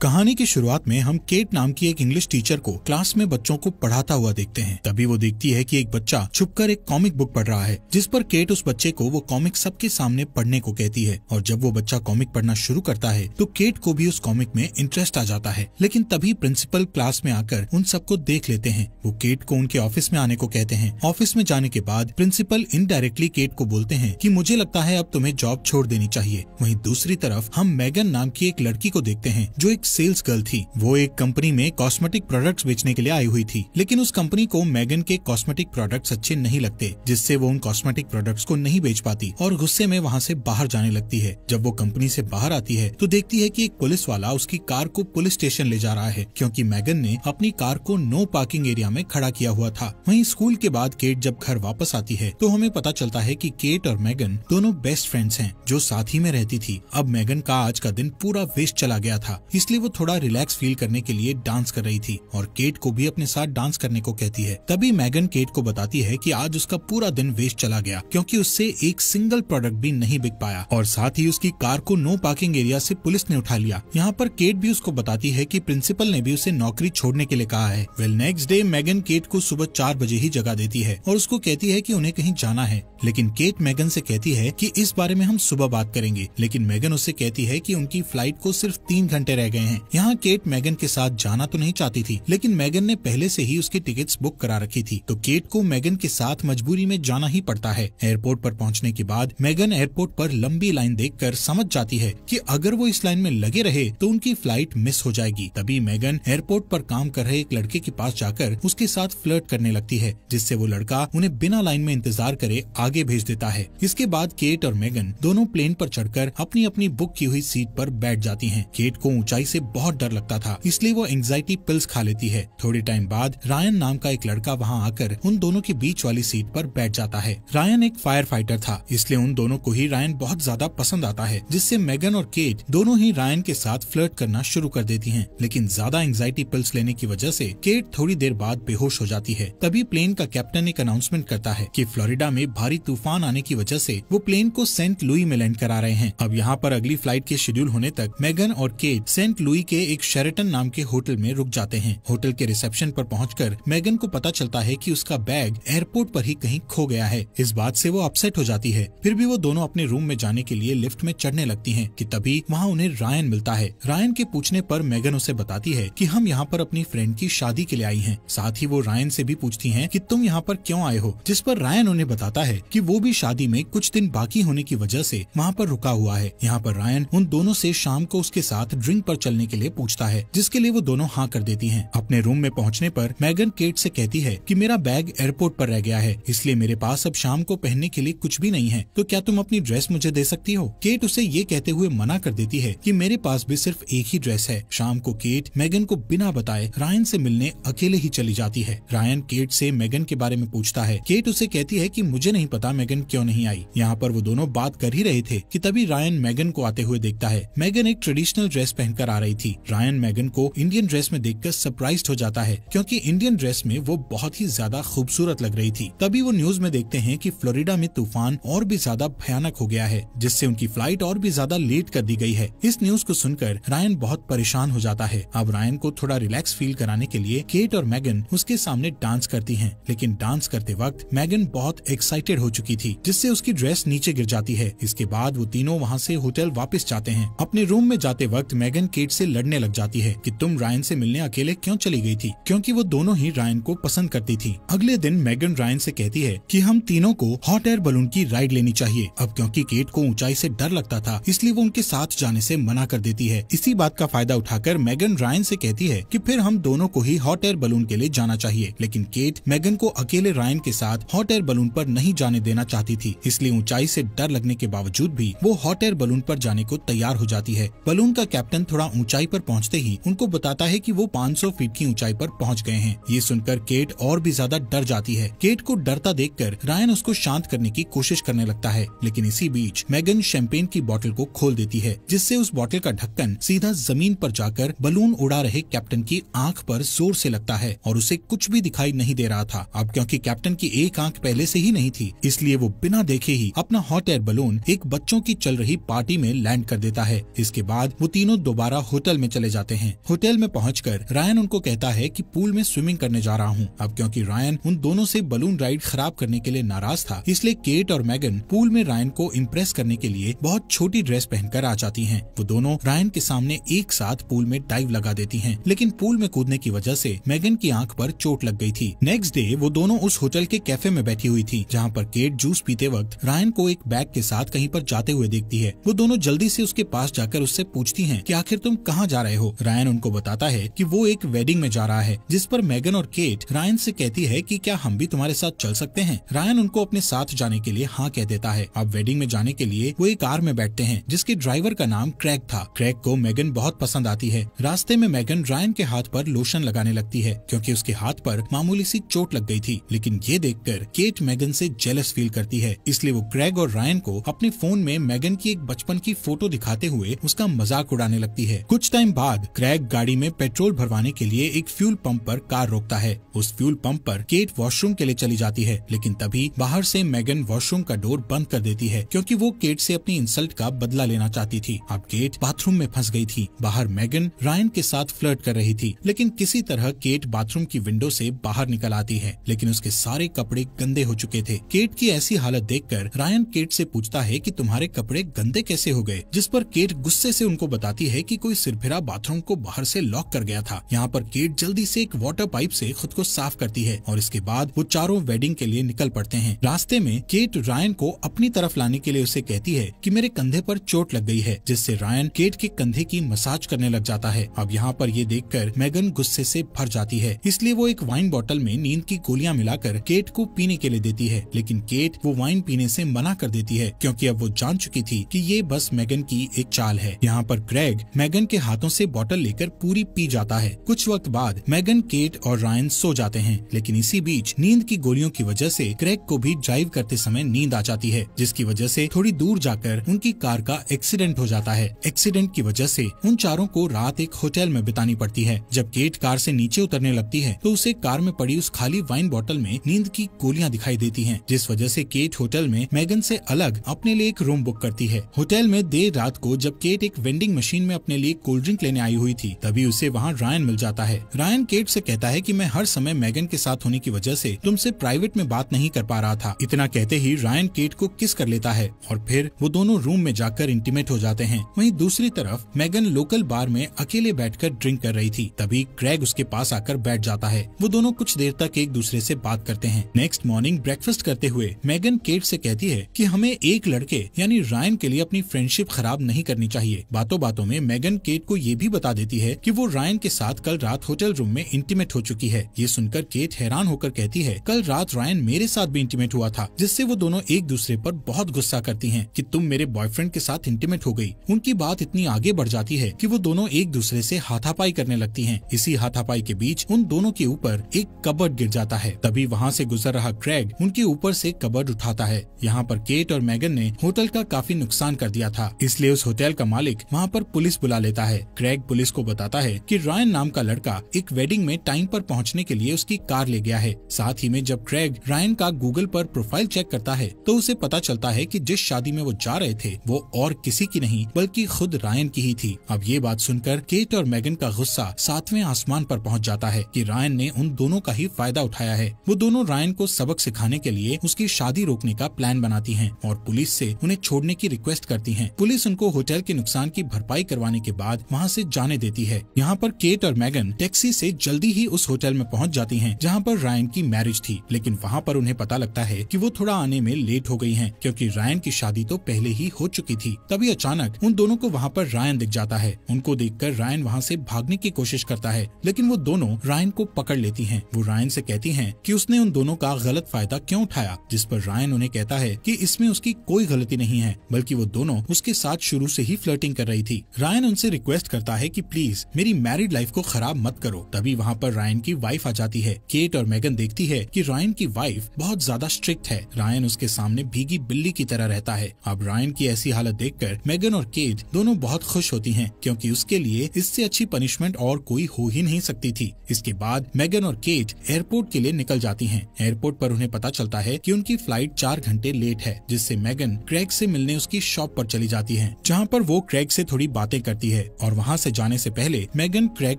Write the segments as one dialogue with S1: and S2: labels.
S1: कहानी की शुरुआत में हम केट नाम की एक इंग्लिश टीचर को क्लास में बच्चों को पढ़ाता हुआ देखते हैं। तभी वो देखती है कि एक बच्चा छुपकर एक कॉमिक बुक पढ़ रहा है, जिस पर केट उस बच्चे को वो कॉमिक सबके सामने पढ़ने को कहती है। और जब वो बच्चा कॉमिक पढ़ना शुरू करता है तो केट को भी उस कॉमिक में इंटरेस्ट आ जाता है। लेकिन तभी प्रिंसिपल क्लास में आकर उन सबको देख लेते हैं। वो केट को उनके ऑफिस में आने को कहते हैं। ऑफिस में जाने के बाद प्रिंसिपल इनडायरेक्टली केट को बोलते हैं कि मुझे लगता है अब तुम्हें जॉब छोड़ देनी चाहिए। वहीं दूसरी तरफ हम मैगन नाम की एक लड़की को देखते हैं जो एक सेल्स गर्ल थी। वो एक कंपनी में कॉस्मेटिक प्रोडक्ट्स बेचने के लिए आई हुई थी, लेकिन उस कंपनी को मैगन के कॉस्मेटिक प्रोडक्ट्स अच्छे नहीं लगते, जिससे वो उन कॉस्मेटिक प्रोडक्ट्स को नहीं बेच पाती और गुस्से में वहाँ से बाहर जाने लगती है। जब वो कंपनी से बाहर आती है तो देखती है कि एक पुलिस वाला उसकी कार को पुलिस स्टेशन ले जा रहा है, क्योंकि मैगन ने अपनी कार को नो पार्किंग एरिया में खड़ा किया हुआ था। वहीं स्कूल के बाद केट जब घर वापस आती है तो हमें पता चलता है कि केट और मैगन दोनों बेस्ट फ्रेंड्स हैं जो साथ ही में रहती थी। अब मैगन का आज का दिन पूरा वेस्ट चला गया था, इसलिए वो थोड़ा रिलैक्स फील करने के लिए डांस कर रही थी और केट को भी अपने साथ डांस करने को कहती है। तभी मैगन केट को बताती है कि आज उसका पूरा दिन वेस्ट चला गया, क्योंकि उससे एक सिंगल प्रोडक्ट भी नहीं बिक पाया और साथ ही उसकी कार को नो पार्किंग एरिया से पुलिस ने उठा लिया। यहाँ पर केट भी उसको बताती है कि प्रिंसिपल ने भी उसे नौकरी छोड़ने के लिए कहा है। नेक्स्ट डे मैगन केट को सुबह 4 बजे ही जगा देती है और उसको कहती है कि उन्हें कहीं जाना है, लेकिन केट मैगन से कहती है कि इस बारे में हम सुबह बात करेंगे। लेकिन मैगन उससे कहती है कि उनकी फ्लाइट को सिर्फ 3 घंटे रह गए हैं। यहाँ केट मैगन के साथ जाना तो नहीं चाहती थी, लेकिन मैगन ने पहले से ही उसकी टिकट्स बुक करा रखी थी, तो केट को मैगन के साथ मजबूरी में जाना ही पड़ता है। एयरपोर्ट पर पहुंचने के बाद मैगन एयरपोर्ट पर लंबी लाइन देखकर समझ जाती है कि अगर वो इस लाइन में लगे रहे तो उनकी फ्लाइट मिस हो जाएगी। तभी मैगन एयरपोर्ट पर काम कर रहे एक लड़के के पास जाकर उसके साथ फ्लर्ट करने लगती है, जिससे वो लड़का उन्हें बिना लाइन में इंतजार करे आगे भेज देता है। इसके बाद केट और मैगन दोनों प्लेन पर चढ़कर अपनी अपनी बुक की हुई सीट पर बैठ जाती हैं। केट को ऊंचाई से बहुत डर लगता था, इसलिए वो एंग्जाइटी पिल्स खा लेती है। थोड़ी टाइम बाद रायन नाम का एक लड़का वहाँ आकर उन दोनों के बीच वाली सीट पर बैठ जाता है। रायन एक फायर फाइटर था, इसलिए उन दोनों को ही रायन बहुत ज्यादा पसंद आता है, जिससे मैगन और केट दोनों ही रायन के साथ फ्लर्ट करना शुरू कर देती हैं। लेकिन ज्यादा एंग्जाइटी पिल्स लेने की वजह से केट थोड़ी देर बाद बेहोश हो जाती है। तभी प्लेन का कैप्टन एक अनाउंसमेंट करता है कि फ्लोरिडा में भारी तूफान आने की वजह से वो प्लेन को सेंट लुई में लैंड करा रहे हैं। अब यहाँ पर अगली फ्लाइट के शेड्यूल होने तक मैगन और केट सेंट लुई के एक शेरेटन नाम के होटल में रुक जाते हैं। होटल के रिसेप्शन पर पहुंचकर मैगन को पता चलता है कि उसका बैग एयरपोर्ट पर ही कहीं खो गया है। इस बात से वो अपसेट हो जाती है। फिर भी वो दोनों अपने रूम में जाने के लिए लिफ्ट में चढ़ने लगती हैं कि तभी वहाँ उन्हें रायन मिलता है। रायन के पूछने पर मैगन उसे बताती है कि हम यहाँ पर अपनी फ्रेंड की शादी के लिए आई हैं। साथ ही वो रायन से भी पूछती हैं कि तुम यहाँ पर क्यों आए हो, जिस पर रायन उन्हें बताता है कि वो भी शादी में कुछ दिन बाकी होने की वजह से वहाँ पर रुका हुआ है। यहाँ पर रायन उन दोनों से शाम को उसके साथ ड्रिंक पर चलने के लिए पूछता है, जिसके लिए वो दोनों हाँ कर देती हैं। अपने रूम में पहुँचने पर मैगन केट से कहती है कि मेरा बैग एयरपोर्ट पर रह गया है, इसलिए मेरे पास अब शाम को पहनने के लिए कुछ भी नहीं है, तो क्या तुम अपनी ड्रेस मुझे दे सकती हो। केट उसे ये कहते हुए मना कर देती है कि मेरे पास भी सिर्फ एक ही ड्रेस है। शाम को केट मैगन को बिना बताए रायन से मिलने अकेले ही चली जाती है। रायन केट से मैगन के बारे में पूछता है। केट उसे कहती है कि मुझे नहीं पता मैगन क्यों नहीं आई। यहाँ पर वो दोनों बात कर ही रहे थे कि तभी रायन मैगन को आते हुए देखता है। मैगन एक ट्रेडिशनल ड्रेस पहनकर आ रही थी। रायन मैगन को इंडियन ड्रेस में देखकर सरप्राइज्ड हो जाता है, क्योंकि इंडियन ड्रेस में वो बहुत ही ज्यादा खूबसूरत लग रही थी। तभी वो न्यूज में देखते हैं कि फ्लोरिडा में तूफान और भी ज्यादा भयानक हो गया है, जिससे उनकी फ्लाइट और भी ज्यादा लेट कर दी गई है। इस न्यूज को सुनकर रायन बहुत परेशान हो जाता है। अब रायन को थोड़ा रिलैक्स फील कराने के लिए केट और मैगन उसके सामने डांस करती हैं, लेकिन डांस करते वक्त मैगन बहुत एक्साइटेड हो चुकी थी, जिससे उसकी ड्रेस नीचे गिर जाती है। इसके बाद वो तीनों वहाँ से होटल वापस जाते हैं। अपने रूम में जाते वक्त मैगन केट से लड़ने लग जाती है कि तुम रायन से मिलने अकेले क्यों चली गई थी, क्योंकि वो दोनों ही रायन को पसंद करती थी। अगले दिन मैगन रायन से कहती है कि हम तीनों को हॉट एयर बलून की राइड लेनी चाहिए। अब क्योंकि केट को ऊंचाई से डर लगता था, इसलिए वो उनके साथ जाने से मना कर देती है। इसी बात का फायदा उठाकर मैगन रायन से कहती है कि फिर हम दोनों को ही हॉट एयर बलून के लिए जाना चाहिए। लेकिन केट मैगन को अकेले रायन के साथ हॉट एयर बलून पर नहीं जाने देना चाहती थी, इसलिए ऊंचाई से डर लगने के बावजूद भी वो हॉट एयर बलून पर जाने को तैयार हो जाती है। बलून का कैप्टन थोड़ा ऊंचाई पर पहुंचते ही उनको बताता है कि वो 500 फीट की ऊंचाई पर पहुंच गए हैं। ये सुनकर केट और भी ज्यादा डर जाती है। केट को डरता देखकर रायन उसको शांत करने की कोशिश करने लगता है, लेकिन इसी बीच मैगन शैंपेन की बोतल को खोल देती है, जिससे उस बोतल का ढक्कन सीधा जमीन पर जाकर बलून उड़ा रहे कैप्टन की आंख पर जोर से लगता है और उसे कुछ भी दिखाई नहीं दे रहा था। अब क्योंकि कैप्टन की एक आंख पहले से ही नहीं थी, इसलिए वो बिना देखे ही अपना हॉट एयर बलून एक बच्चों की चल रही पार्टी में लैंड कर देता है। इसके बाद वो तीनों दोबारा होटल में चले जाते हैं। होटल में पहुंचकर रायन उनको कहता है कि पूल में स्विमिंग करने जा रहा हूँ। अब क्योंकि रायन उन दोनों से बलून राइड खराब करने के लिए नाराज था, इसलिए केट और मैगन पूल में रायन को इम्प्रेस करने के लिए बहुत छोटी ड्रेस पहनकर आ जाती हैं। वो दोनों रायन के सामने एक साथ पूल में डाइव लगा देती हैं, लेकिन पूल में कूदने की वजह से मैगन की आंख पर चोट लग गई थी। नेक्स्ट डे वो दोनों उस होटल के कैफे में बैठी हुई थी, जहाँ पर केट जूस पीते वक्त रायन को एक बैग के साथ कहीं पर जाते हुए देखती है। वो दोनों जल्दी से उसके पास जाकर उससे पूछती हैं कि आखिर तुम कहाँ जा रहे हो। रायन उनको बताता है कि वो एक वेडिंग में जा रहा है, जिस पर मैगन और केट रायन से कहती है कि क्या हम भी तुम्हारे साथ चल सकते हैं। रायन उनको अपने साथ जाने के लिए हाँ कह देता है। अब वेडिंग में जाने के लिए वो एक कार में बैठते हैं, जिसके ड्राइवर का नाम क्रैग था। क्रैग को मैगन बहुत पसंद आती है। रास्ते में मैगन रायन के हाथ पर लोशन लगाने लगती है, क्योंकि उसके हाथ पर मामूली सी चोट लग गई थी। लेकिन ये देखकर केट मैगन से जेलस फील करती है, इसलिए वो क्रैग और रायन को अपने फोन में मैगन की एक बचपन की फोटो दिखाते हुए उसका मजाक उड़ाने लगती है। कुछ टाइम बाद क्रैग गाड़ी में पेट्रोल भरवाने के लिए एक फ्यूल पंप पर कार रोकता है। उस फ्यूल पंप पर केट वॉशरूम के लिए चली जाती है, लेकिन तभी बाहर से मैगन वॉशरूम का डोर बंद कर देती है, क्योंकि वो केट से अपनी इंसल्ट का बदला लेना चाहती थी। अब केट बाथरूम में फंस गई थी। बाहर मैगन रायन के साथ फ्लर्ट कर रही थी, लेकिन किसी तरह केट बाथरूम की विंडो से बाहर निकल आती है, लेकिन उसके सारे कपड़े गंदे हो चुके थे। केट की ऐसी हालत देखकर रायन केट से पूछता है कि तुम्हारे कपड़े गंदे कैसे हो गए, जिस पर केट गुस्से से उनको बताती है कि कोई सिरफिरा बाथरूम को बाहर से लॉक कर गया था। यहाँ पर केट जल्दी से एक वाटर पाइप से खुद को साफ करती है और इसके बाद वो चारों वेडिंग के लिए निकल पड़ते हैं। रास्ते में केट रायन को अपनी तरफ लाने के लिए उसे कहती है कि मेरे कंधे पर चोट लग गई है, जिससे रायन केट के कंधे की मसाज करने लग जाता है। अब यहाँ पर ये देखकर मैगन गुस्से से भर जाती है, इसलिए वो एक वाइन बोतल में नींद की गोलियां मिलाकर केट को पीने के लिए देती है, लेकिन केट वो वाइन पीने से मना कर देती है, क्योंकि अब वो जान चुकी थी कि ये बस मैगन की एक चाल है। यहाँ पर क्रैग मैगन के हाथों से बोतल लेकर पूरी पी जाता है। कुछ वक्त बाद मैगन, केट और रायन सो जाते हैं, लेकिन इसी बीच नींद की गोलियों की वजह से क्रैग को भी ड्राइव करते समय नींद आ जाती है, जिसकी वजह से थोड़ी दूर जाकर उनकी कार का एक्सीडेंट हो जाता है। एक्सीडेंट की वजह से उन चारों को रात एक होटल में बितानी पड़ती है। जब केट कार से नीचे उतरने लगती है तो उसे कार में पड़ी उस खाली वाइन बोतल में नींद की गोलियां दिखाई देती हैं, जिस वजह से केट होटल में मैगन से अलग अपने लिए एक रूम बुक करती है। होटल में देर रात को जब केट एक वेंडिंग मशीन में अपने लिए कोल्ड ड्रिंक लेने आई हुई थी, तभी उसे वहाँ रायन मिल जाता है। रायन केट से कहता है कि मैं हर समय मैगन के साथ होने की वजह से तुमसे प्राइवेट में बात नहीं कर पा रहा था। इतना कहते ही रायन केट को किस कर लेता है और फिर वो दोनों रूम में जाकर इंटीमेट हो जाते हैं। वहीं दूसरी तरफ मैगन लोकल बार में अकेले बैठकर ड्रिंक कर रही थी, तभी क्रैग उसके पास आकर बैठ जाता है। वो दोनों कुछ देर तक एक दूसरे से बात करते हैं। नेक्स्ट मॉर्निंग ब्रेकफास्ट करते हुए मैगन केट से कहती है कि हमें एक लड़के यानी रायन के लिए अपनी फ्रेंडशिप खराब नहीं करनी चाहिए। बातों बातों में मैगन केट को ये भी बता देती है कि वो रायन के साथ कल रात होटल रूम में इंटीमेट हो चुकी है। ये सुनकर केट हैरान होकर कहती है कल रात रायन मेरे साथ भी इंटीमेट हुआ था, जिससे वो दोनों एक दूसरे पर बहुत गुस्सा करती हैं कि तुम मेरे बॉयफ्रेंड के साथ इंटीमेट हो गई। उनकी बात इतनी आगे बढ़ जाती है कि वो दोनों एक दूसरे से हाथापाई करने लगती हैं। इसी हाथापाई के बीच उन दोनों के ऊपर एक कबर्ड गिर जाता है। तभी वहाँ से गुजर रहा क्रैग उनके ऊपर से कबर्ड उठाता है। यहाँ पर केट और मैगन ने होटल का काफी नुकसान कर दिया था, इसलिए उस होटल का मालिक वहाँ पर पुलिस बुला लेता है। क्रैग पुलिस को बताता है कि रायन नाम का लड़का एक वेडिंग में टाइम पर पहुँचने के लिए उसकी कार ले गया है। साथ ही में जब क्रैग रायन का गूगल पर प्रोफाइल चेक करता है तो उसे पता चलता है कि जिस शादी में वो जा रहे थे वो और किसी की नहीं बल्कि खुद रायन की ही थी। अब ये बात सुनकर केट और मैगन का गुस्सा 7वें आसमान पर पहुंच जाता है कि रायन ने उन दोनों का ही फायदा उठाया है। वो दोनों रायन को सबक सिखाने के लिए उसकी शादी रोकने का प्लान बनाती हैं और पुलिस से उन्हें छोड़ने की रिक्वेस्ट करती हैं। पुलिस उनको होटल के नुकसान की भरपाई करवाने के बाद वहाँ से जाने देती है। यहाँ पर केट और मैगन टैक्सी से जल्दी ही उस होटल में पहुँच जाती हैं जहाँ पर रायन की मैरिज थी, लेकिन वहाँ पर उन्हें पता लगता है कि वो थोड़ा आने में लेट हो गई हैं, क्योंकि रायन की शादी तो पहले ही हो चुकी थी। तभी अचानक उन दोनों को वहाँ पर रायन दिख जाता है। उनको देखकर रायन वहाँ से भागने की कोशिश करता है, लेकिन वो दोनों रायन को पकड़ लेती हैं। वो रायन से कहती हैं कि उसने उन दोनों का गलत फायदा क्यों उठाया, जिस पर रायन उन्हें कहता है कि इसमें उसकी कोई गलती नहीं है, बल्कि वो दोनों उसके साथ शुरू से ही फ्लर्टिंग कर रही थी। रायन उनसे रिक्वेस्ट करता है कि प्लीज मेरी मैरिड लाइफ को खराब मत करो। तभी वहाँ पर रायन की वाइफ आ जाती है। केट और मैगन देखती है कि रायन की वाइफ बहुत ज्यादा स्ट्रिक्ट है। रायन उसके सामने भीगी बिल्ली की तरह रहता है। अब रायन की ऐसी हालत देखकर मैगन और केट दोनों बहुत खुश होती हैं, क्योंकि उसके लिए इससे अच्छी पनिशमेंट और कोई हो ही नहीं सकती थी। इसके बाद मैगन और केट एयरपोर्ट के लिए निकल जाती हैं। एयरपोर्ट पर उन्हें पता चलता है कि उनकी फ्लाइट 4 घंटे लेट है, जिससे मैगन क्रैग से मिलने उसकी शॉप पर चली जाती है, जहाँ पर वो क्रैग से थोड़ी बातें करती है है और वहाँ से जाने से पहले मेगन क्रेग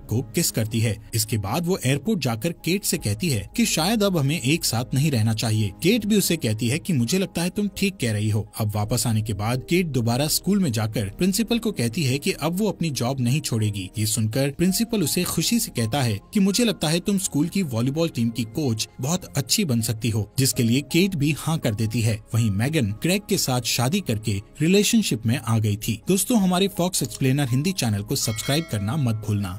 S1: को किस करती है। इसके बाद वो एयरपोर्ट जाकर केट से कहती है कि शायद अब हमें एक साथ नहीं रहना चाहिए। केट भी उसे कहती है कि मुझे लगता है तुम ठीक कह रही हो। अब वापस आने के बाद केट दोबारा स्कूल में जाकर प्रिंसिपल को कहती है कि अब वो अपनी जॉब नहीं छोड़ेगी। ये सुनकर प्रिंसिपल उसे खुशी से कहता है कि मुझे लगता है तुम स्कूल की वॉलीबॉल टीम की कोच बहुत अच्छी बन सकती हो, जिसके लिए केट भी हाँ कर देती है। वहीं मेगन क्रेग के साथ शादी करके रिलेशनशिप में आ गई थी। दोस्तों, हमारे फॉक्स एक्सप्लेनर हिंदी चैनल को सब्सक्राइब करना मत भूलना।